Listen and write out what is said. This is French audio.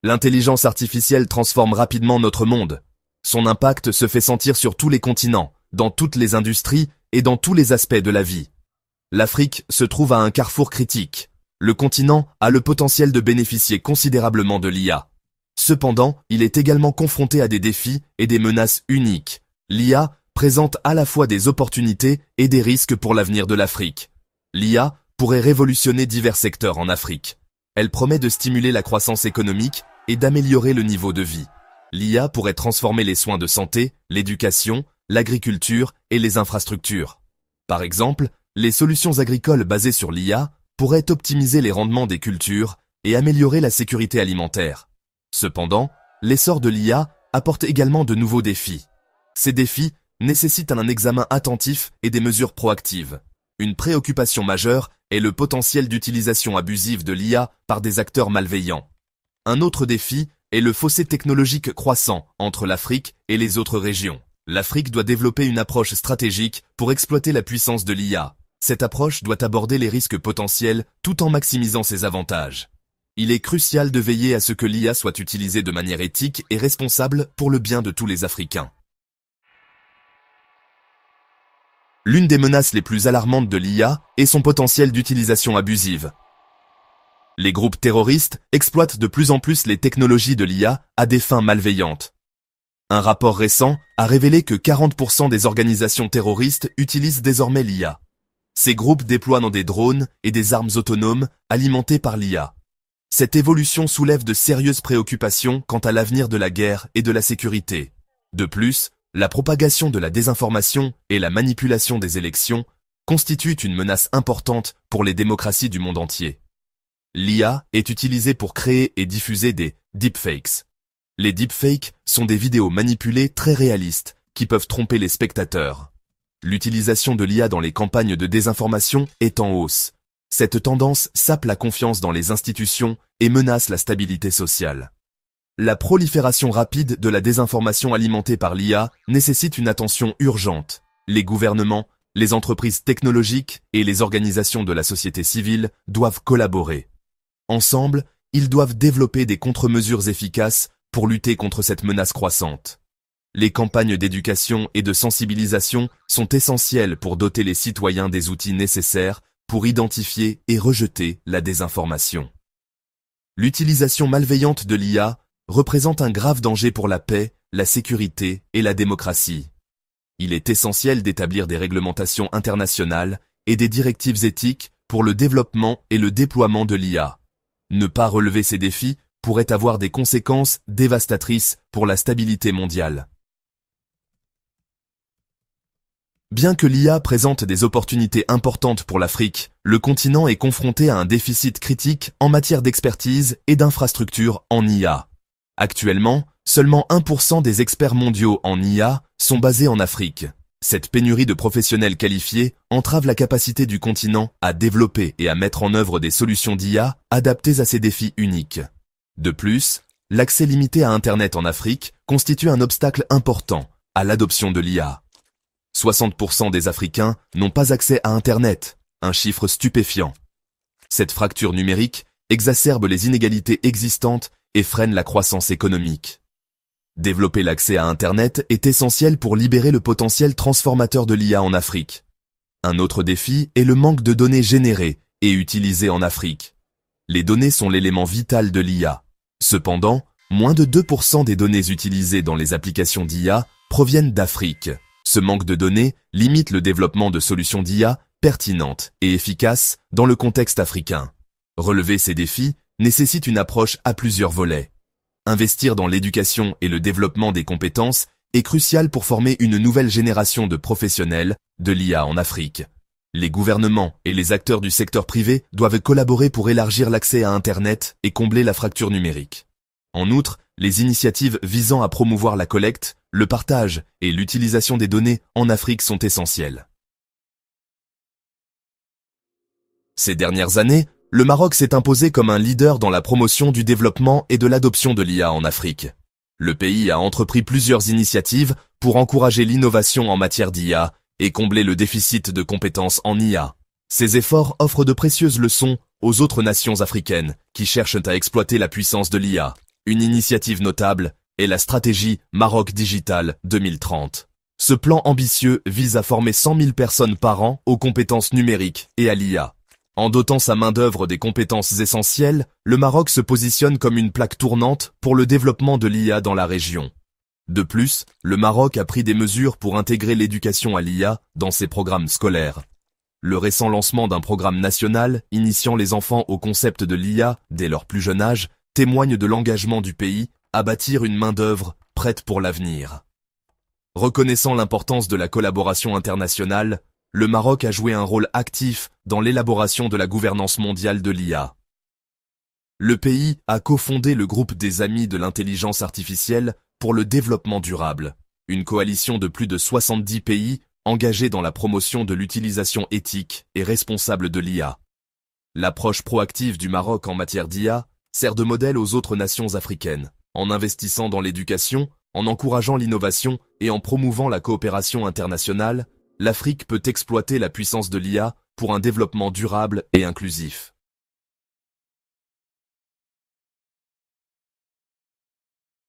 L'intelligence artificielle transforme rapidement notre monde. Son impact se fait sentir sur tous les continents, dans toutes les industries et dans tous les aspects de la vie. L'Afrique se trouve à un carrefour critique. Le continent a le potentiel de bénéficier considérablement de l'IA. Cependant, il est également confronté à des défis et des menaces uniques. L'IA présente à la fois des opportunités et des risques pour l'avenir de l'Afrique. L'IA pourrait révolutionner divers secteurs en Afrique. Elle promet de stimuler la croissance économique et d'améliorer le niveau de vie. L'IA pourrait transformer les soins de santé, l'éducation, l'agriculture et les infrastructures. Par exemple, les solutions agricoles basées sur l'IA pourraient optimiser les rendements des cultures et améliorer la sécurité alimentaire. Cependant, l'essor de l'IA apporte également de nouveaux défis. Ces défis nécessitent un examen attentif et des mesures proactives. Une préoccupation majeure est le potentiel d'utilisation abusive de l'IA par des acteurs malveillants. Un autre défi est le fossé technologique croissant entre l'Afrique et les autres régions. L'Afrique doit développer une approche stratégique pour exploiter la puissance de l'IA. Cette approche doit aborder les risques potentiels tout en maximisant ses avantages. Il est crucial de veiller à ce que l'IA soit utilisée de manière éthique et responsable pour le bien de tous les Africains. L'une des menaces les plus alarmantes de l'IA est son potentiel d'utilisation abusive. Les groupes terroristes exploitent de plus en plus les technologies de l'IA à des fins malveillantes. Un rapport récent a révélé que 40% des organisations terroristes utilisent désormais l'IA. Ces groupes déploient dans des drones et des armes autonomes alimentées par l'IA. Cette évolution soulève de sérieuses préoccupations quant à l'avenir de la guerre et de la sécurité. De plus, la propagation de la désinformation et la manipulation des élections constituent une menace importante pour les démocraties du monde entier. L'IA est utilisée pour créer et diffuser des deepfakes. Les deepfakes sont des vidéos manipulées très réalistes qui peuvent tromper les spectateurs. L'utilisation de l'IA dans les campagnes de désinformation est en hausse. Cette tendance sape la confiance dans les institutions et menace la stabilité sociale. La prolifération rapide de la désinformation alimentée par l'IA nécessite une attention urgente. Les gouvernements, les entreprises technologiques et les organisations de la société civile doivent collaborer. Ensemble, ils doivent développer des contre-mesures efficaces pour lutter contre cette menace croissante. Les campagnes d'éducation et de sensibilisation sont essentielles pour doter les citoyens des outils nécessaires pour identifier et rejeter la désinformation. L'utilisation malveillante de l'IA représente un grave danger pour la paix, la sécurité et la démocratie. Il est essentiel d'établir des réglementations internationales et des directives éthiques pour le développement et le déploiement de l'IA. Ne pas relever ces défis pourrait avoir des conséquences dévastatrices pour la stabilité mondiale. Bien que l'IA présente des opportunités importantes pour l'Afrique, le continent est confronté à un déficit critique en matière d'expertise et d'infrastructures en IA. Actuellement, seulement 1% des experts mondiaux en IA sont basés en Afrique. Cette pénurie de professionnels qualifiés entrave la capacité du continent à développer et à mettre en œuvre des solutions d'IA adaptées à ces défis uniques. De plus, l'accès limité à Internet en Afrique constitue un obstacle important à l'adoption de l'IA. 60% des Africains n'ont pas accès à Internet, un chiffre stupéfiant. Cette fracture numérique exacerbe les inégalités existantes et freine la croissance économique. Développer l'accès à Internet est essentiel pour libérer le potentiel transformateur de l'IA en Afrique. Un autre défi est le manque de données générées et utilisées en Afrique. Les données sont l'élément vital de l'IA. Cependant, moins de 2% des données utilisées dans les applications d'IA proviennent d'Afrique. Ce manque de données limite le développement de solutions d'IA pertinentes et efficaces dans le contexte africain. Relever ces défis nécessite une approche à plusieurs volets. Investir dans l'éducation et le développement des compétences est crucial pour former une nouvelle génération de professionnels de l'IA en Afrique. Les gouvernements et les acteurs du secteur privé doivent collaborer pour élargir l'accès à Internet et combler la fracture numérique. En outre, les initiatives visant à promouvoir la collecte, le partage et l'utilisation des données en Afrique sont essentielles. Ces dernières années, le Maroc s'est imposé comme un leader dans la promotion du développement et de l'adoption de l'IA en Afrique. Le pays a entrepris plusieurs initiatives pour encourager l'innovation en matière d'IA et combler le déficit de compétences en IA. Ces efforts offrent de précieuses leçons aux autres nations africaines qui cherchent à exploiter la puissance de l'IA. Une initiative notable est la stratégie Maroc Digital 2030. Ce plan ambitieux vise à former 100 000 personnes par an aux compétences numériques et à l'IA. En dotant sa main-d'œuvre des compétences essentielles, le Maroc se positionne comme une plaque tournante pour le développement de l'IA dans la région. De plus, le Maroc a pris des mesures pour intégrer l'éducation à l'IA dans ses programmes scolaires. Le récent lancement d'un programme national initiant les enfants au concept de l'IA dès leur plus jeune âge témoigne de l'engagement du pays à bâtir une main-d'œuvre prête pour l'avenir. Reconnaissant l'importance de la collaboration internationale, le Maroc a joué un rôle actif dans l'élaboration de la gouvernance mondiale de l'IA. Le pays a cofondé le groupe des Amis de l'intelligence artificielle pour le développement durable, une coalition de plus de 70 pays engagés dans la promotion de l'utilisation éthique et responsable de l'IA. L'approche proactive du Maroc en matière d'IA sert de modèle aux autres nations africaines, en investissant dans l'éducation, en encourageant l'innovation et en promouvant la coopération internationale. L'Afrique peut exploiter la puissance de l'IA pour un développement durable et inclusif.